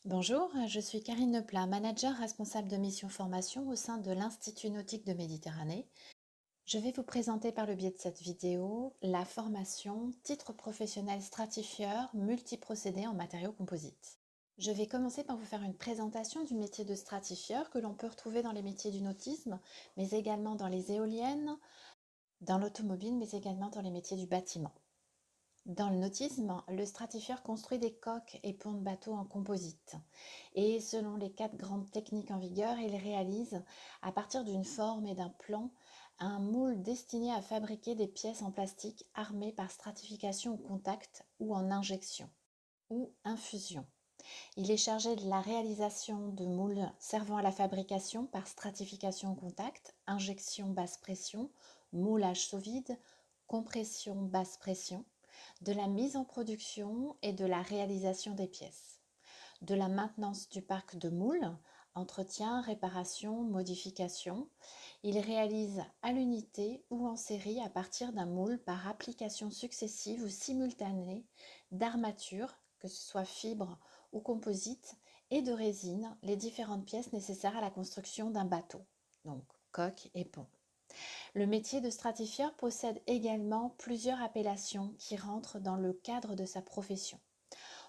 Bonjour, je suis Karine Leplat, manager responsable de mission formation au sein de l'Institut nautique de Méditerranée. Je vais vous présenter par le biais de cette vidéo la formation titre professionnel stratifieur multiprocédé en matériaux composites. Je vais commencer par vous faire une présentation du métier de stratifieur que l'on peut retrouver dans les métiers du nautisme, mais également dans les éoliennes, dans l'automobile, mais également dans les métiers du bâtiment. Dans le nautisme, le stratifieur construit des coques et ponts de bateaux en composite. Et selon les 4 grandes techniques en vigueur, il réalise, à partir d'une forme et d'un plan, un moule destiné à fabriquer des pièces en plastique armées par stratification au contact ou en injection ou infusion. Il est chargé de la réalisation de moules servant à la fabrication par stratification au contact, injection basse pression, moulage sous vide, compression basse pression, de la mise en production et de la réalisation des pièces, de la maintenance du parc de moules, entretien, réparation, modification. Il réalise à l'unité ou en série à partir d'un moule par application successive ou simultanée d'armature, que ce soit fibre ou composite, et de résine, les différentes pièces nécessaires à la construction d'un bateau, donc coque et pont. Le métier de stratifieur possède également plusieurs appellations qui rentrent dans le cadre de sa profession.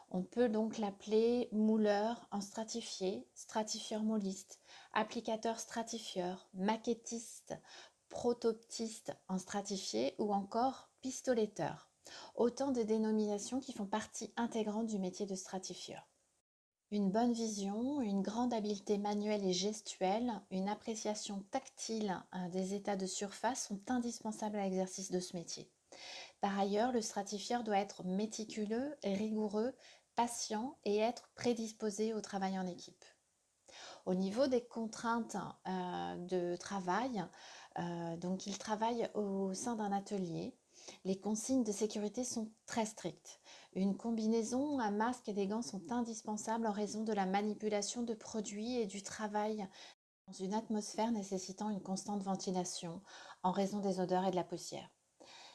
On peut donc l'appeler mouleur en stratifié, stratifieur mouliste, applicateur stratifieur, maquettiste, protoptiste en stratifié ou encore pistoletteur. Autant de dénominations qui font partie intégrante du métier de stratifieur. Une bonne vision, une grande habileté manuelle et gestuelle, une appréciation tactile des états de surface sont indispensables à l'exercice de ce métier. Par ailleurs, le stratifieur doit être méticuleux, rigoureux, patient et être prédisposé au travail en équipe. Au niveau des contraintes de travail, donc il travaille au sein d'un atelier. Les consignes de sécurité sont très strictes. Une combinaison, un masque et des gants sont indispensables en raison de la manipulation de produits et du travail dans une atmosphère nécessitant une constante ventilation en raison des odeurs et de la poussière.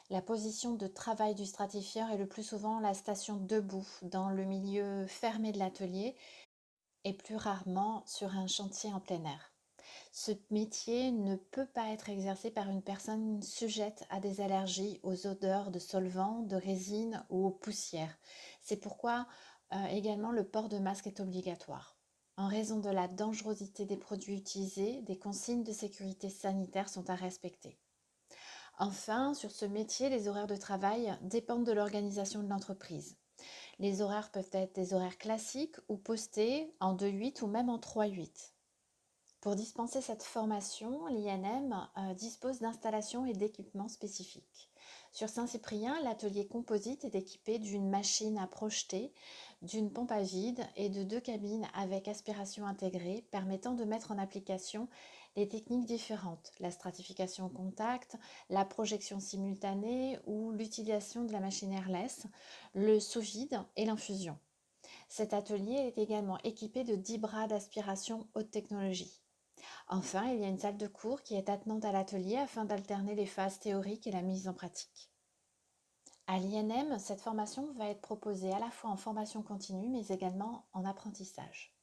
La position de travail du stratifieur est le plus souvent la station debout dans le milieu fermé de l'atelier et plus rarement sur un chantier en plein air. Ce métier ne peut pas être exercé par une personne sujette à des allergies aux odeurs de solvants, de résine ou aux poussières. C'est pourquoi également le port de masque est obligatoire. En raison de la dangerosité des produits utilisés, des consignes de sécurité sanitaire sont à respecter. Enfin, sur ce métier, les horaires de travail dépendent de l'organisation de l'entreprise. Les horaires peuvent être des horaires classiques ou postés en 2-8 ou même en 3-8. Pour dispenser cette formation, l'INM dispose d'installations et d'équipements spécifiques. Sur Saint-Cyprien, l'atelier composite est équipé d'une machine à projeter, d'une pompe à vide et de 2 cabines avec aspiration intégrée permettant de mettre en application les techniques différentes, la stratification au contact, la projection simultanée ou l'utilisation de la machine airless, le sous-vide et l'infusion. Cet atelier est également équipé de 10 bras d'aspiration haute technologie. Enfin, il y a une salle de cours qui est attenante à l'atelier afin d'alterner les phases théoriques et la mise en pratique. À l'INM, cette formation va être proposée à la fois en formation continue mais également en apprentissage.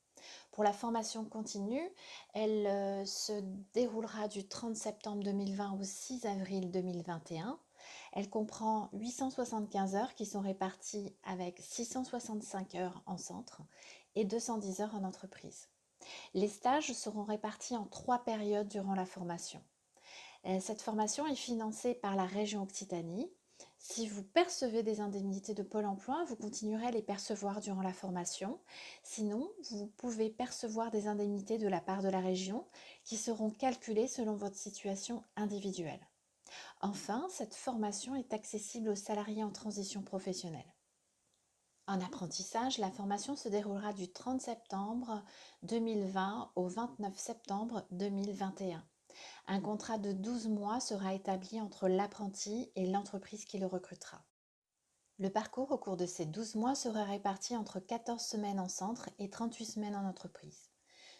Pour la formation continue, elle se déroulera du 30 septembre 2020 au 6 avril 2021. Elle comprend 875 heures qui sont réparties avec 665 heures en centre et 210 heures en entreprise. Les stages seront répartis en 3 périodes durant la formation. Cette formation est financée par la région Occitanie. Si vous percevez des indemnités de Pôle emploi, vous continuerez à les percevoir durant la formation. Sinon, vous pouvez percevoir des indemnités de la part de la région qui seront calculées selon votre situation individuelle. Enfin, cette formation est accessible aux salariés en transition professionnelle. En apprentissage, la formation se déroulera du 30 septembre 2020 au 29 septembre 2021. Un contrat de 12 mois sera établi entre l'apprenti et l'entreprise qui le recrutera. Le parcours au cours de ces 12 mois sera réparti entre 14 semaines en centre et 38 semaines en entreprise.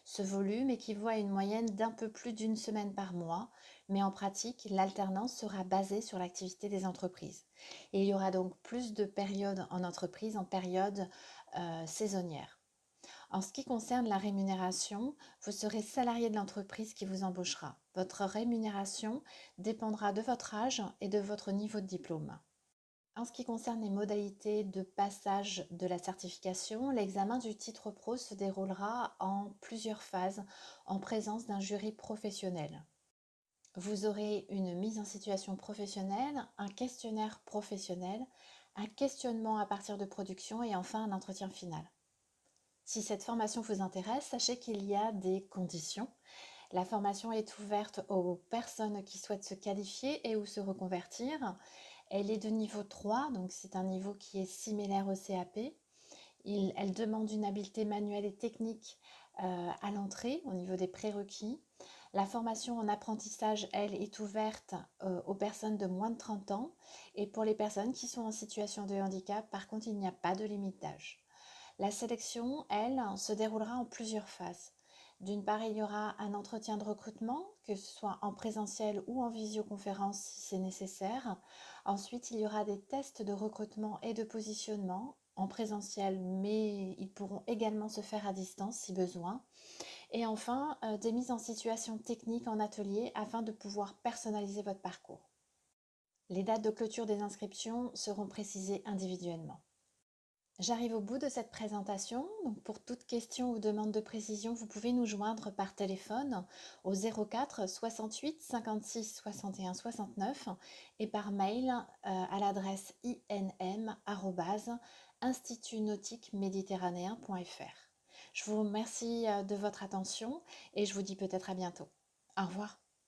Ce volume équivaut à une moyenne d'un peu plus d'une semaine par mois, mais en pratique, l'alternance sera basée sur l'activité des entreprises. Et il y aura donc plus de périodes en entreprise en période saisonnière. En ce qui concerne la rémunération, vous serez salarié de l'entreprise qui vous embauchera. Votre rémunération dépendra de votre âge et de votre niveau de diplôme. En ce qui concerne les modalités de passage de la certification, l'examen du titre pro se déroulera en plusieurs phases en présence d'un jury professionnel. Vous aurez une mise en situation professionnelle, un questionnaire professionnel, un questionnement à partir de production et enfin un entretien final. Si cette formation vous intéresse, sachez qu'il y a des conditions. La formation est ouverte aux personnes qui souhaitent se qualifier et ou se reconvertir. Elle est de niveau 3, donc c'est un niveau qui est similaire au CAP. Elle demande une habileté manuelle et technique à l'entrée au niveau des prérequis. La formation en apprentissage, elle, est ouverte aux personnes de moins de 30 ans et pour les personnes qui sont en situation de handicap, par contre, il n'y a pas de limite d'âge. La sélection, elle, se déroulera en plusieurs phases. D'une part, il y aura un entretien de recrutement, que ce soit en présentiel ou en visioconférence si c'est nécessaire. Ensuite, il y aura des tests de recrutement et de positionnement en présentiel, mais ils pourront également se faire à distance si besoin. Et enfin, des mises en situation technique en atelier afin de pouvoir personnaliser votre parcours. Les dates de clôture des inscriptions seront précisées individuellement. J'arrive au bout de cette présentation. Donc pour toute question ou demande de précision, vous pouvez nous joindre par téléphone au 04 68 56 61 69 et par mail à l'adresse inm@institutnautiqueméditerranéen.fr. Je vous remercie de votre attention et je vous dis peut-être à bientôt. Au revoir.